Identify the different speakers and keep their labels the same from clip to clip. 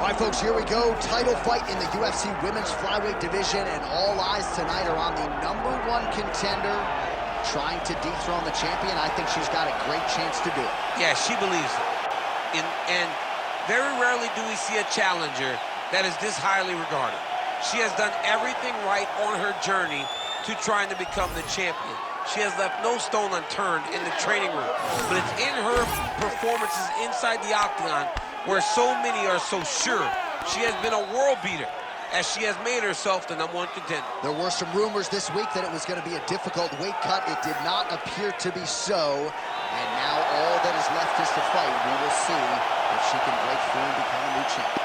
Speaker 1: All right, folks, here we go. Title fight in the UFC women's flyweight division, and all eyes tonight are on the #1 contender trying to dethrone the champion. I think she's got a great chance to do it.
Speaker 2: Yeah, she believes it. And very rarely do we see a challenger that is this highly regarded. She has done everything right on her journey to trying to become the champion. She has left no stone unturned in the training room, but it's in her performances inside the octagon where so many are so sure she has been a world beater as she has made herself the #1 contender.
Speaker 1: There were some rumors this week that it was going to be a difficult weight cut. It did not appear to be so. And now all that is left is to fight. We will see if she can break through and become a new champion.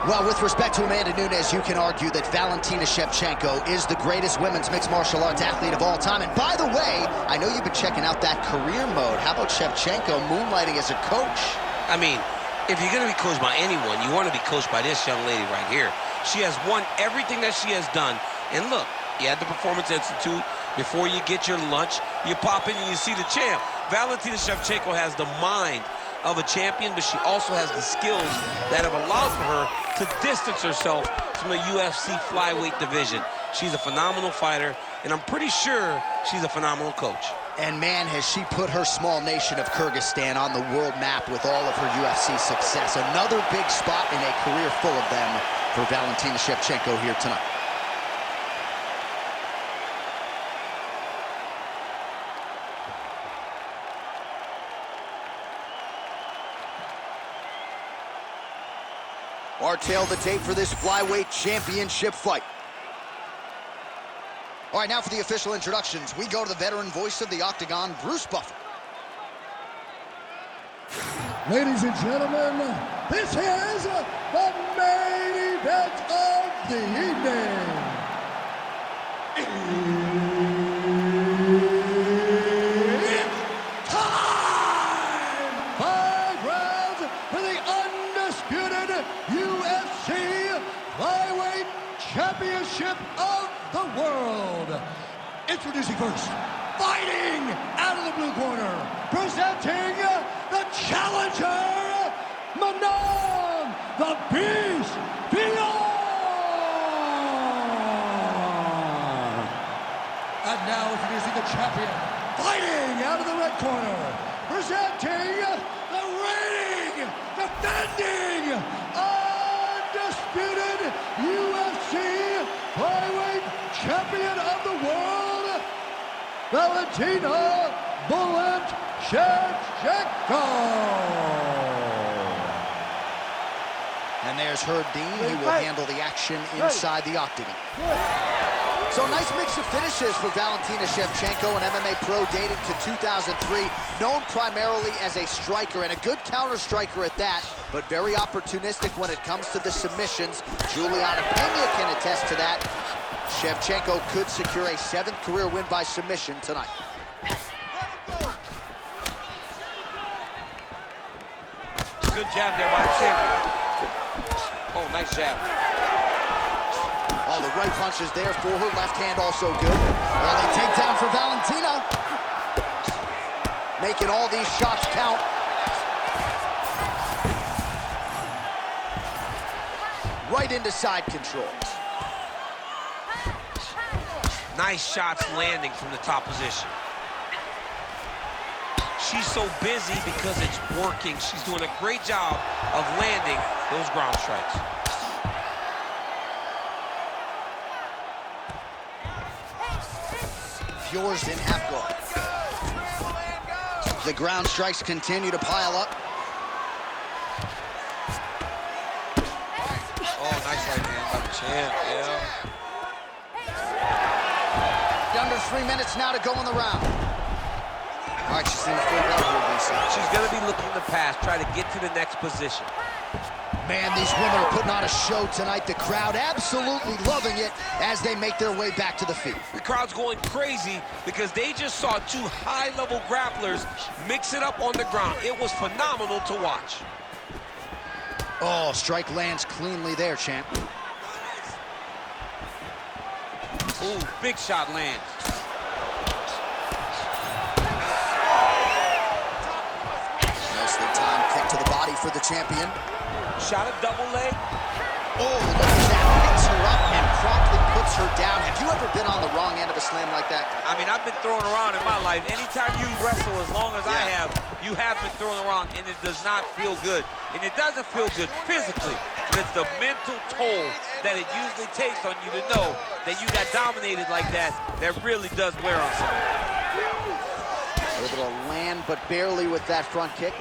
Speaker 1: Well, with respect to Amanda Nunes, you can argue that Valentina Shevchenko is the greatest women's mixed martial arts athlete of all time. And by the way, I know you've been checking out that career mode. How about Shevchenko moonlighting as a coach?
Speaker 2: I mean, if you're going to be coached by anyone, you want to be coached by this young lady right here. She has won everything that she has done. And look, you had the Performance Institute. Before you get your lunch, you pop in and you see the champ. Valentina Shevchenko has the mind of a champion, but she also has the skills that have allowed for her to distance herself from the UFC flyweight division. She's a phenomenal fighter, and I'm pretty sure she's a phenomenal coach.
Speaker 1: And man, has she put her small nation of Kyrgyzstan on the world map with all of her UFC success. Another big spot in a career full of them for Valentina Shevchenko here tonight. Our tail of the tape for this flyweight championship fight. All right, now for the official introductions, we go to the veteran voice of the Octagon, Bruce Buffer.
Speaker 3: Ladies and gentlemen, this is the main event of the evening. It's time! 5 rounds for the undisputed UFC Flyweight Championship of the world. Introducing first, fighting out of the blue corner, presenting the challenger, Manon, the Beast, Dion! And now introducing the champion, fighting out of the red corner, presenting the reigning, defending, undisputed UFC Flyweight Champion of the world, Valentina Bullet Shevchenko.
Speaker 1: And there's Herb Dean. He will handle the action inside the octagon. So a nice mix of finishes for Valentina Shevchenko, an MMA pro dating to 2003, known primarily as a striker and a good counter striker at that, but very opportunistic when it comes to the submissions. Juliana Pena can attest to that. Shevchenko could secure a 7th career win by submission tonight.
Speaker 2: Good jab there by the champion. Oh, nice jab.
Speaker 1: Oh, the right punch is there for her. Left hand also good. Well, they take down for Valentina. Making all these shots count. Right into side control.
Speaker 2: Nice shots landing from the top position. She's so busy because it's working. She's doing a great job of landing those ground strikes.
Speaker 1: Yours in half guard. The ground strikes continue to pile up.
Speaker 2: Oh, nice right hand by the champ, yeah.
Speaker 1: Under 3 minutes now to go in the round. All right, she's in the full guard here, Lisa.
Speaker 2: She's gonna be looking to pass, try to get to the next position.
Speaker 1: Man, these women are putting on a show tonight. The crowd absolutely loving it as they make their way back to the feet.
Speaker 2: The crowd's going crazy because they just saw two high-level grapplers mix it up on the ground. It was phenomenal to watch.
Speaker 1: Oh, strike lands cleanly there, champ.
Speaker 2: Ooh, big shot lands.
Speaker 1: Nicely timed kick to the body for the champion.
Speaker 2: Shot a double leg.
Speaker 1: Oh, look at that. Picks her up and promptly puts her down. Have you ever been on the wrong end of a slam like that?
Speaker 2: I mean, I've been thrown around in my life. Anytime you wrestle as long as I have, you have been thrown around, and it does not feel good. And it doesn't feel good physically, but it's the mental toll that it usually takes on you to know that you got dominated like that really does wear on someone.
Speaker 1: Able to land, but barely with that front kick.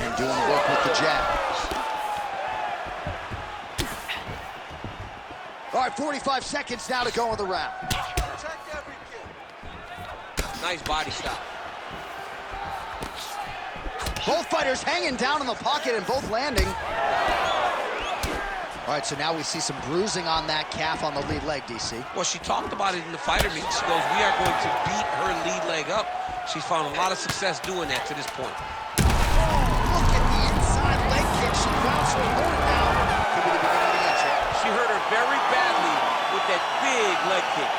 Speaker 1: And doing work with the jab. All right, 45 seconds now to go in the round.
Speaker 2: Nice body stop.
Speaker 1: Both fighters hanging down in the pocket and both landing. All right, so now we see some bruising on that calf on the lead leg, DC.
Speaker 2: Well, she talked about it in the fighter meeting. She goes, we are going to beat her lead leg up. She's found a lot of success doing that to this point.
Speaker 1: Look at the inside leg kick. She grounds her opponent down. Could be the beginning of the end, champ.
Speaker 2: She hurt her very badly with that big leg kick.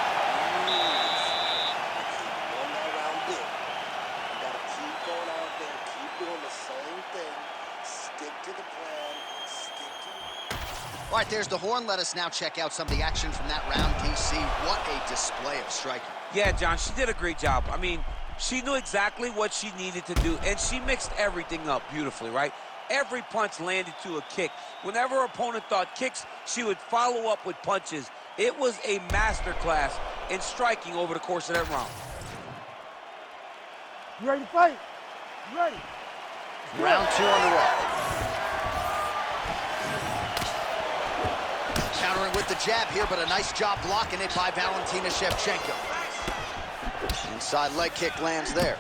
Speaker 1: All right, there's the horn. Let us now check out some of the action from that round, DC. What a display of striking.
Speaker 2: Yeah, John, she did a great job. I mean, she knew exactly what she needed to do, and she mixed everything up beautifully, right? Every punch landed to a kick. Whenever her opponent thought kicks, she would follow up with punches. It was a masterclass in striking over the course of that round.
Speaker 4: You ready to fight? You ready?
Speaker 1: Round 2 underway. Countering with the jab here, but a nice job blocking it by Valentina Shevchenko. Inside leg kick lands there.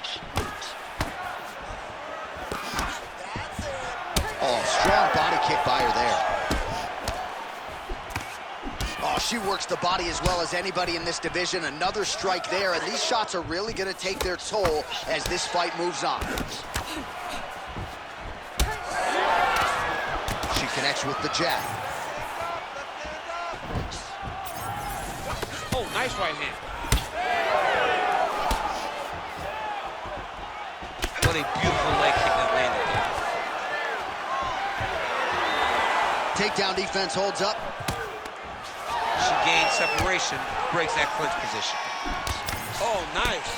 Speaker 1: Oh, strong body kick by her there. Oh, she works the body as well as anybody in this division. Another strike there, and these shots are really going to take their toll as this fight moves on. She connects with the jab.
Speaker 2: Oh, nice right hand. What a beautiful leg kick that landed there.
Speaker 1: Takedown defense holds up.
Speaker 2: She gains separation, breaks that clinch position. Oh, nice.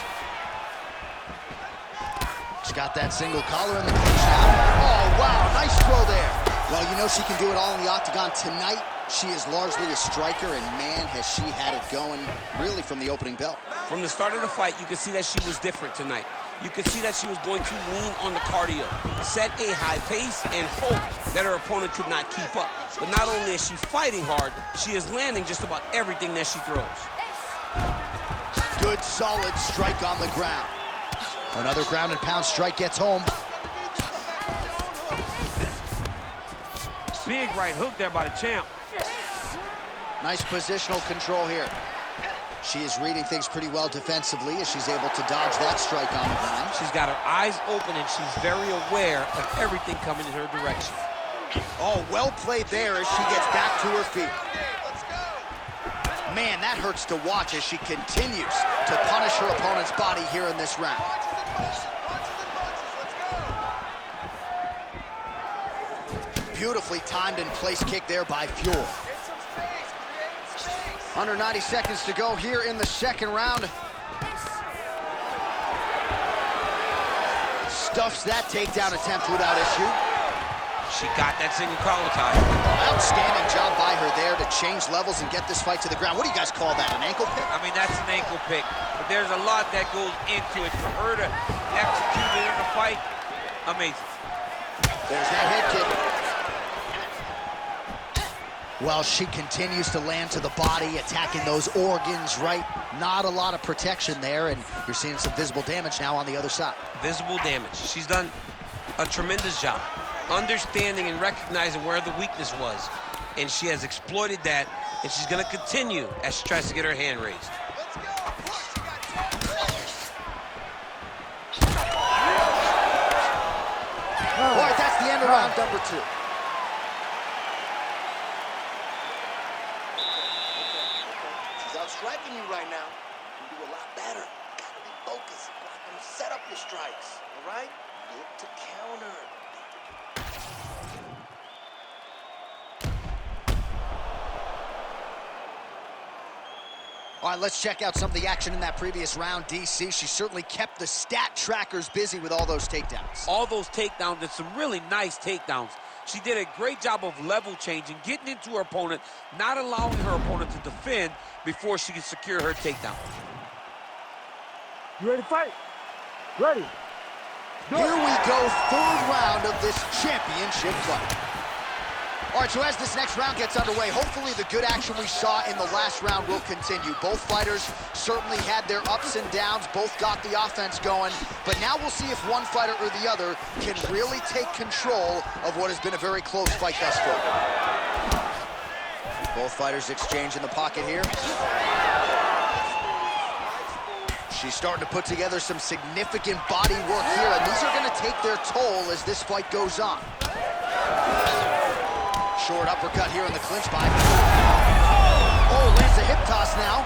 Speaker 1: She's got that single collar in the clinch now. Oh, wow, nice throw there. Well, you know she can do it all in the octagon tonight. She is largely a striker, and man, has she had it going really from the opening bell.
Speaker 2: From the start of the fight, you could see that she was different tonight. You could see that she was going to lean on the cardio, set a high pace, and hope that her opponent could not keep up. But not only is she fighting hard, she is landing just about everything that she throws.
Speaker 1: Good, solid strike on the ground. Another ground and pound strike gets home.
Speaker 2: Big right hook there by the champ.
Speaker 1: Nice positional control here. She is reading things pretty well defensively as she's able to dodge that strike on the ground.
Speaker 2: She's got her eyes open, and she's very aware of everything coming in her direction.
Speaker 1: Oh, well played there as she gets back to her feet. Man, that hurts to watch as she continues to punish her opponent's body here in this round. Beautifully timed and placed kick there by Fuel. Under 90 seconds to go here in the second round. Stuffs that takedown attempt without issue.
Speaker 2: She got that single collar tie.
Speaker 1: Outstanding job by her there to change levels and get this fight to the ground. What do you guys call that, an ankle pick?
Speaker 2: I mean, that's an ankle pick, but there's a lot that goes into it. For her to execute it in the fight, amazing.
Speaker 1: There's that head kick. Well, she continues to land to the body, attacking those organs, right? Not a lot of protection there, and you're seeing some visible damage now on the other side.
Speaker 2: Visible damage. She's done a tremendous job understanding and recognizing where the weakness was. And she has exploited that, and she's going to continue as she tries to get her hand raised.
Speaker 1: All right, that's the end of round number 2.
Speaker 5: She's outstriking you right now. You can do a lot better. Gotta be focused. Block them, set up your strikes. All right? Look to counter.
Speaker 1: All right, let's check out some of the action in that previous round, DC. She certainly kept the stat trackers busy with all those takedowns.
Speaker 2: All those takedowns, and some really nice takedowns. She did a great job of level changing, getting into her opponent, not allowing her opponent to defend before she can secure her takedown.
Speaker 4: You ready to fight? Ready.
Speaker 1: Here we go, 3rd round of this championship fight. All right, so as this next round gets underway, hopefully the good action we saw in the last round will continue. Both fighters certainly had their ups and downs, both got the offense going, but now we'll see if one fighter or the other can really take control of what has been a very close fight thus far. Both fighters exchange in the pocket here. She's starting to put together some significant body work here, and these are going to take their toll as this fight goes on. Short uppercut here in the clinch by. Oh, lands a hip toss now.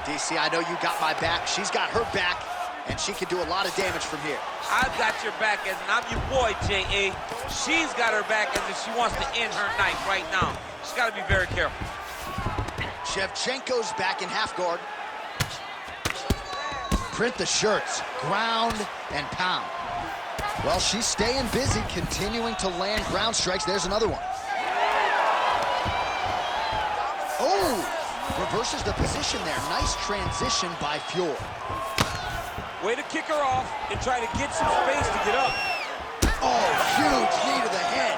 Speaker 1: DC, I know you got my back. She's got her back, and she can do a lot of damage from here.
Speaker 2: I've got your back, as I'm your boy, J.A. She's got her back as if she wants to end her night right now. She's got to be very careful.
Speaker 1: Shevchenko's back in half guard. Print the shirts, ground and pound. Well, she's staying busy, continuing to land ground strikes. There's another one. Oh, reverses the position there. Nice transition by Fior.
Speaker 2: Way to kick her off and try to get some space to get up.
Speaker 1: Oh, huge knee to the head.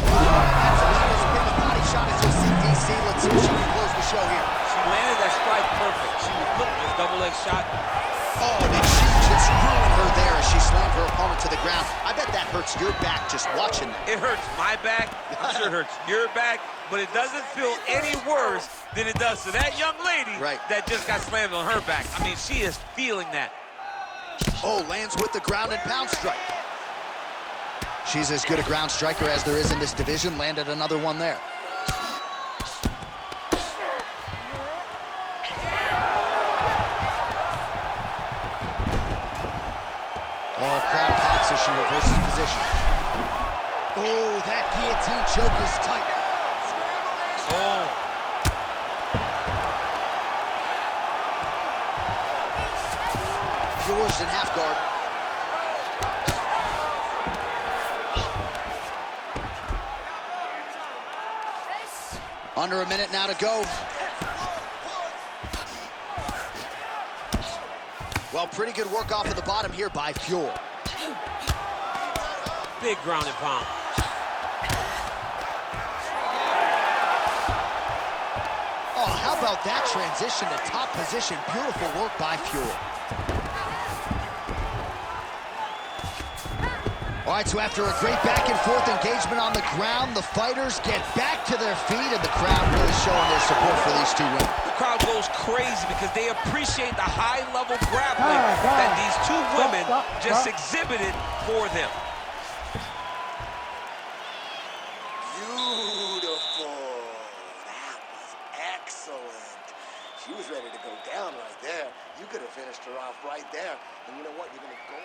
Speaker 1: That's a body shot as you'll see, DC. Let's see if she can close the show here.
Speaker 2: She landed that strike perfect. She was looking at double leg shot.
Speaker 1: Oh, did she just ruin her there as she slammed her opponent to the ground? I bet that hurts your back just watching that.
Speaker 2: It hurts my back. I'm sure it hurts your back, but it doesn't feel any worse than it does to that young lady that just got slammed on her back. I mean, she is feeling that.
Speaker 1: Oh, lands with the ground and pound strike. She's as good a ground striker as there is in this division. Landed another one there. Oh, crowd pops as she reverses position. Oh, that guillotine choke is tight.
Speaker 2: Oh.
Speaker 1: Fior's in half guard. Under a minute now to go. Well, pretty good work off of the bottom here by Fior.
Speaker 2: Big ground and pound.
Speaker 1: Oh, how about that transition to top position? Beautiful work by Fior. All right, so after a great back-and-forth engagement on the ground, the fighters get back to their feet, and the crowd really showing their support for these two women.
Speaker 2: The crowd goes crazy because they appreciate the high-level grappling that these two women just exhibited for them.
Speaker 5: Beautiful. That was excellent. She was ready to go down right there. You could have finished her off right there. And you know what? You're going to go.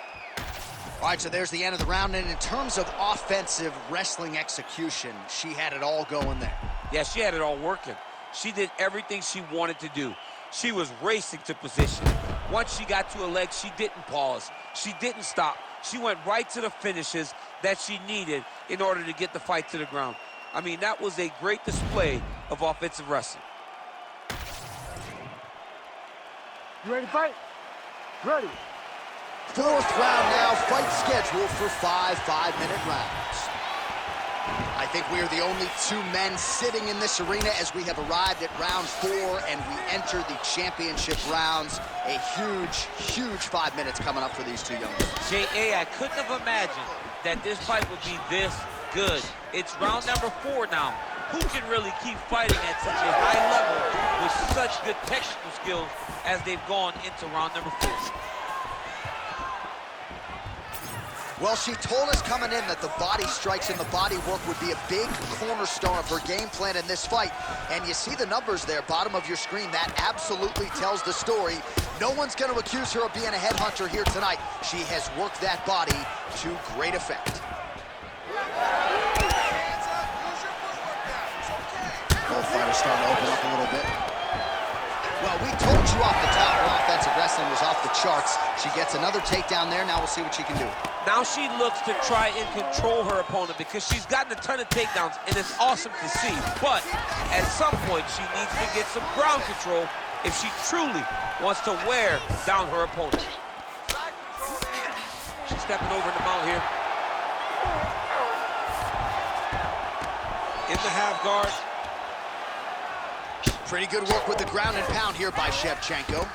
Speaker 1: All right, so there's the end of the round, and in terms of offensive wrestling execution, she had it all going there.
Speaker 2: Yeah, she had it all working. She did everything she wanted to do. She was racing to position. Once she got to a leg, she didn't pause. She didn't stop. She went right to the finishes that she needed in order to get the fight to the ground. I mean, that was a great display of offensive wrestling.
Speaker 4: You ready to fight? Ready.
Speaker 1: 4th round now, fight scheduled for 5 5-minute rounds. I think we are the only two men sitting in this arena as we have arrived at round 4 and we enter the championship rounds. A huge, huge 5 minutes coming up for these two young men.
Speaker 6: J.A., I couldn't have imagined that this fight would be this good. It's round number 4 now. Who can really keep fighting at such a high level with such good technical skills as they've gone into round number 4?
Speaker 1: Well, she told us coming in that the body strikes and the body work would be a big cornerstone of her game plan in this fight. And you see the numbers there, bottom of your screen. That absolutely tells the story. No one's going to accuse her of being a headhunter here tonight. She has worked that body to great effect. Both fighters starting to open up a little bit. Well, we told you off the top her offensive wrestling was off the charts. She gets another takedown there. Now we'll see what she can do.
Speaker 6: Now she looks to try and control her opponent because she's gotten a ton of takedowns, and it's awesome to see. But at some point, she needs to get some ground control if she truly wants to wear down her opponent. She's stepping over the mount here. In the half guard.
Speaker 1: Pretty good work with the ground and pound here by Shevchenko.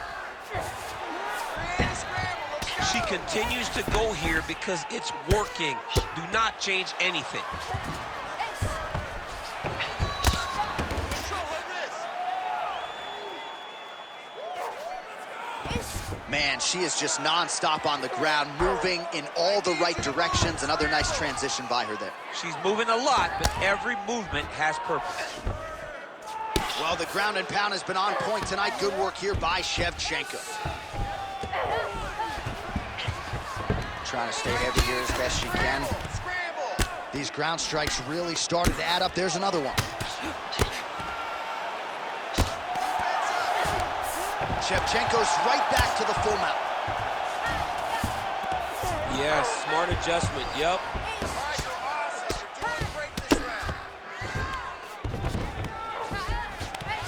Speaker 6: She continues to go here because it's working. Do not change anything.
Speaker 1: Man, she is just non-stop on the ground, moving in all the right directions. Another nice transition by her there.
Speaker 6: She's moving a lot, but every movement has purpose.
Speaker 1: Well, the ground and pound has been on point tonight. Good work here by Shevchenko. Trying to stay heavy here as best she can. These ground strikes really started to add up. There's another one. Shevchenko's right back to the full mount.
Speaker 6: Yes, smart adjustment, yep.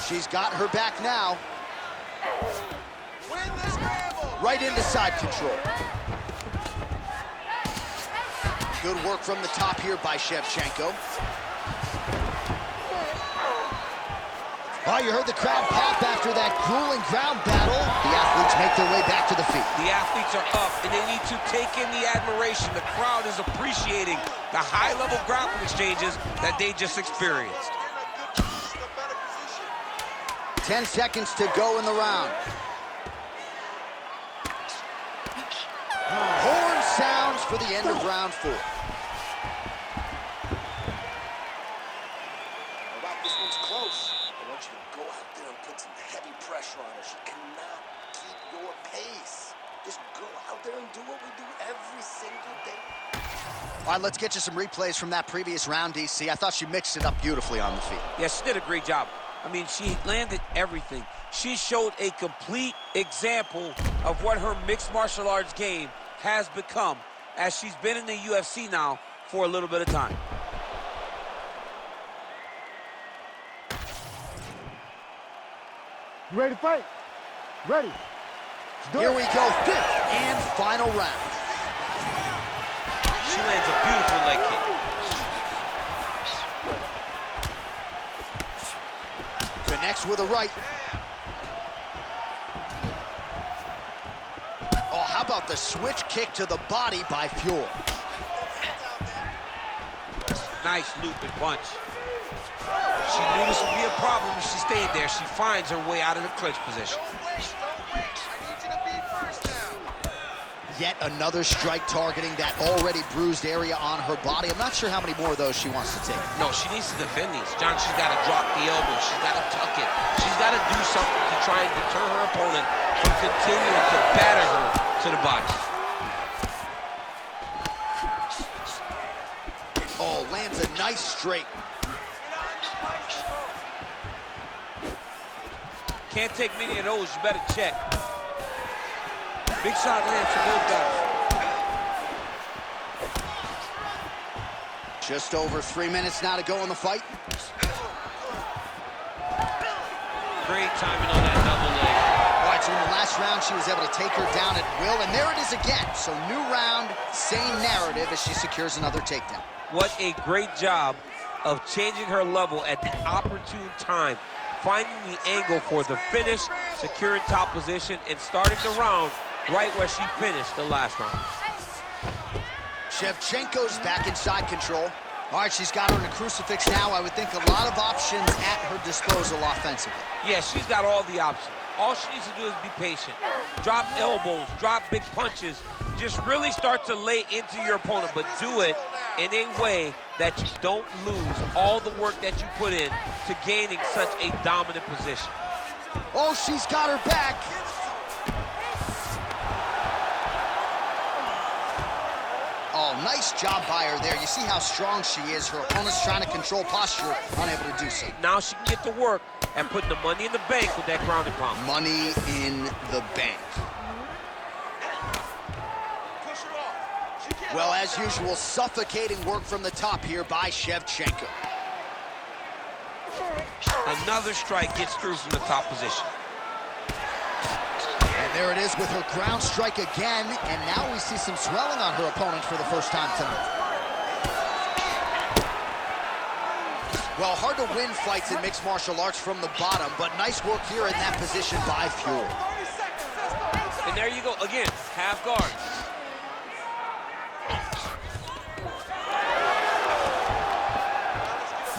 Speaker 1: She's got her back now. Right into side control. Good work from the top here by Shevchenko. Oh, you heard the crowd pop after that grueling ground battle. The athletes make their way back to the feet.
Speaker 6: The athletes are up, and they need to take in the admiration. The crowd is appreciating the high-level grappling exchanges that they just experienced.
Speaker 1: 10 seconds to go in the round. Horn sounds for the end of round 4.
Speaker 5: This one's close. I want you to go out there and put some heavy pressure on her. She cannot keep your pace. Just go out there and do what we do every single day.
Speaker 1: All right, let's get you some replays from that previous round, DC. I thought she mixed it up beautifully on the feet.
Speaker 6: Yes, she did a great job. I mean, she landed everything. She showed a complete example of what her mixed martial arts game has become as she's been in the UFC now for a little bit of time.
Speaker 4: You ready to fight? Ready.
Speaker 1: Here we go, 5th and final round.
Speaker 6: She lands a beautiful leg kick.
Speaker 1: Connects with a right. Oh, how about the switch kick to the body by Fuel?
Speaker 6: Nice looping punch. She knew this would be a problem if she stayed there. She finds her way out of the clinch position.
Speaker 1: Yet another strike targeting that already bruised area on her body. I'm not sure how many more of those she wants to take.
Speaker 6: No, she needs to defend these. John, she's got to drop the elbow. She's got to tuck it. She's got to do something to try and deter her opponent from continuing to batter her to the body.
Speaker 1: Oh, lands a nice straight.
Speaker 6: Can't take many of those. You better check. Big shot lands for both guys.
Speaker 1: Just over 3 minutes now to go in the fight.
Speaker 6: Great timing on that double leg.
Speaker 1: All right, so in the last round, she was able to take her down at will, and there it is again. So new round, same narrative as she secures another takedown.
Speaker 6: What a great job
Speaker 2: of changing her level at the opportune time, finding the angle for the finish, securing top position, and starting the round right where she finished the last round.
Speaker 1: Shevchenko's back in side control. All right, she's got her in a crucifix now. I would think a lot of options at her disposal offensively.
Speaker 2: Yeah, she's got all the options. All she needs to do is be patient. Drop elbows, drop big punches. Just really start to lay into your opponent, but do it in a way that you don't lose all the work that you put in to gaining such a dominant position.
Speaker 1: Oh, she's got her back. Oh, nice job by her there. You see how strong she is. Her opponent's trying to control posture, unable to do so.
Speaker 2: Now she can get to work and put the money in the bank with that ground and pound.
Speaker 1: Money in the bank. Well, as usual, suffocating work from the top here by Shevchenko.
Speaker 2: Another strike gets through from the top position.
Speaker 1: And there it is with her ground strike again, and now we see some swelling on her opponent for the first time tonight. Well, hard to win fights in mixed martial arts from the bottom, but nice work here in that position by Fury.
Speaker 2: And there you go, again, half guard.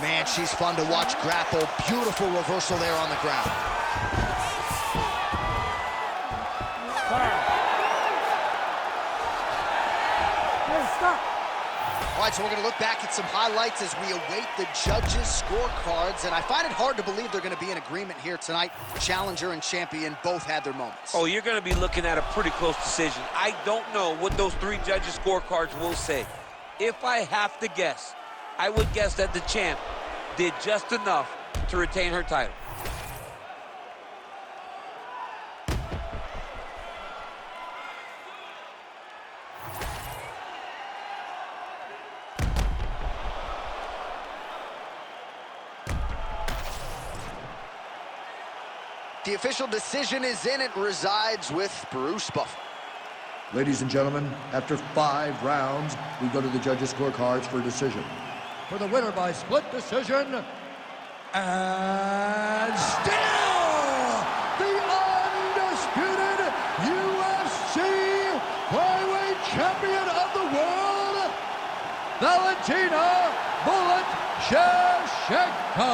Speaker 1: Man, she's fun to watch grapple. Beautiful reversal there on the ground. All right, so we're going to look back at some highlights as we await the judges' scorecards, and I find it hard to believe they're going to be in agreement here tonight. Challenger and champion both had their moments.
Speaker 2: Oh, you're going to be looking at a pretty close decision. I don't know what those three judges' scorecards will say. If I have to guess, I would guess that the champ did just enough to retain her title.
Speaker 1: The official decision is in. It resides with Bruce Buffer.
Speaker 3: Ladies and gentlemen, after 5 rounds, we go to the judges' scorecards for a decision. For the winner by split decision, and still the undisputed UFC flyweight champion of the world, Valentina "Bullet" Shevchenko.